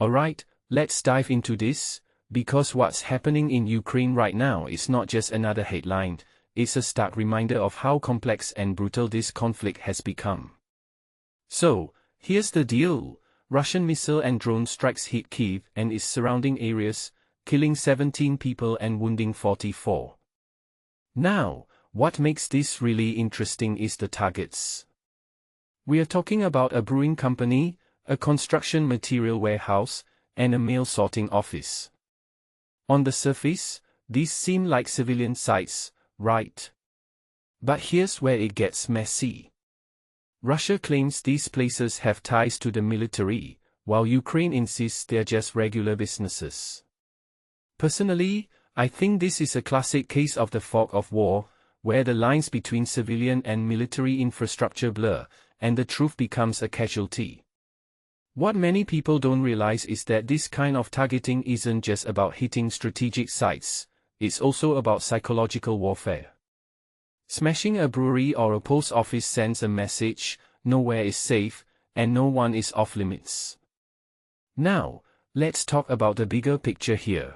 Alright, let's dive into this, because what's happening in Ukraine right now is not just another headline, it's a stark reminder of how complex and brutal this conflict has become. So, here's the deal. Russian missile and drone strikes hit Kyiv and its surrounding areas, killing 17 people and wounding 44. Now, what makes this really interesting is the targets. We are talking about a brewing company, a construction material warehouse, and a mail sorting office. On the surface, these seem like civilian sites, right? But here's where it gets messy. Russia claims these places have ties to the military, while Ukraine insists they're just regular businesses. Personally, I think this is a classic case of the fog of war, where the lines between civilian and military infrastructure blur, and the truth becomes a casualty. What many people don't realize is that this kind of targeting isn't just about hitting strategic sites, it's also about psychological warfare. Smashing a brewery or a post office sends a message: nowhere is safe, and no one is off limits. Now, let's talk about the bigger picture here.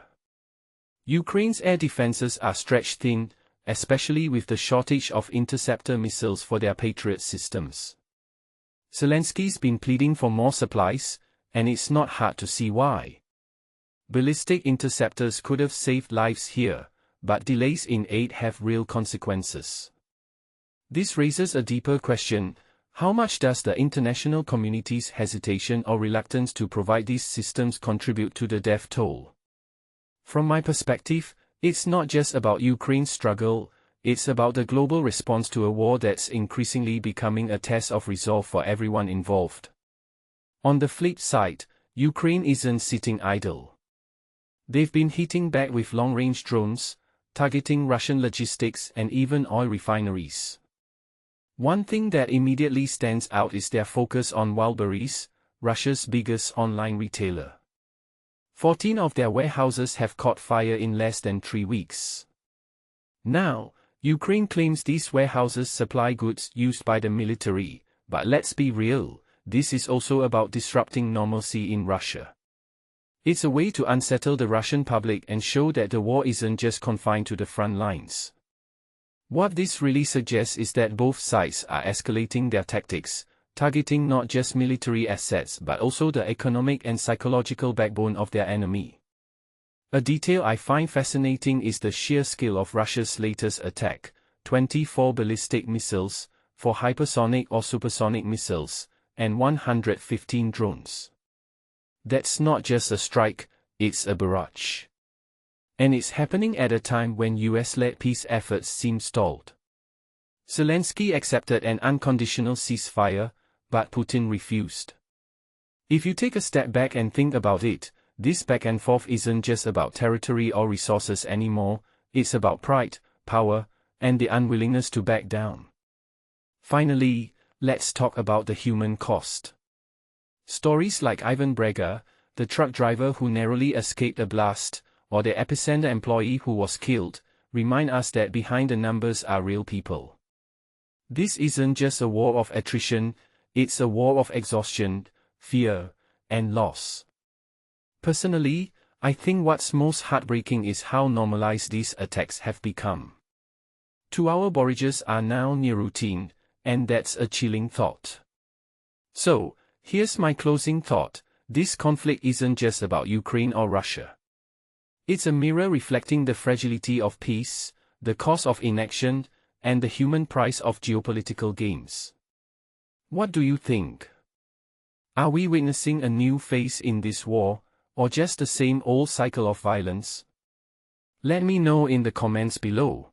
Ukraine's air defenses are stretched thin, especially with the shortage of interceptor missiles for their Patriot systems. Zelensky's been pleading for more supplies, and it's not hard to see why. Ballistic interceptors could have saved lives here, but delays in aid have real consequences. This raises a deeper question: how much does the international community's hesitation or reluctance to provide these systems contribute to the death toll? From my perspective, it's not just about Ukraine's struggle, it's about the global response to a war that's increasingly becoming a test of resolve for everyone involved. On the flip side, Ukraine isn't sitting idle. They've been hitting back with long-range drones, targeting Russian logistics and even oil refineries. One thing that immediately stands out is their focus on Barrage, Russia's biggest online retailer. 14 of their warehouses have caught fire in less than 3 weeks. Now, Ukraine claims these warehouses supply goods used by the military, but let's be real, this is also about disrupting normalcy in Russia. It's a way to unsettle the Russian public and show that the war isn't just confined to the front lines. What this really suggests is that both sides are escalating their tactics, targeting not just military assets but also the economic and psychological backbone of their enemy. A detail I find fascinating is the sheer scale of Russia's latest attack: 24 ballistic missiles, 4 hypersonic or supersonic missiles, and 115 drones. That's not just a strike, it's a barrage. And it's happening at a time when US-led peace efforts seem stalled. Zelenskyy accepted an unconditional ceasefire, but Putin refused. If you take a step back and think about it, this back and forth isn't just about territory or resources anymore, it's about pride, power, and the unwillingness to back down. Finally, let's talk about the human cost. Stories like Ivan Brega, the truck driver who narrowly escaped a blast, or the epicenter employee who was killed, remind us that behind the numbers are real people. This isn't just a war of attrition, it's a war of exhaustion, fear, and loss. Personally, I think what's most heartbreaking is how normalized these attacks have become. 2-hour barrages are now near routine, and that's a chilling thought. So, here's my closing thought: this conflict isn't just about Ukraine or Russia. It's a mirror reflecting the fragility of peace, the cost of inaction, and the human price of geopolitical games. What do you think? Are we witnessing a new phase in this war, or just the same old cycle of violence? Let me know in the comments below.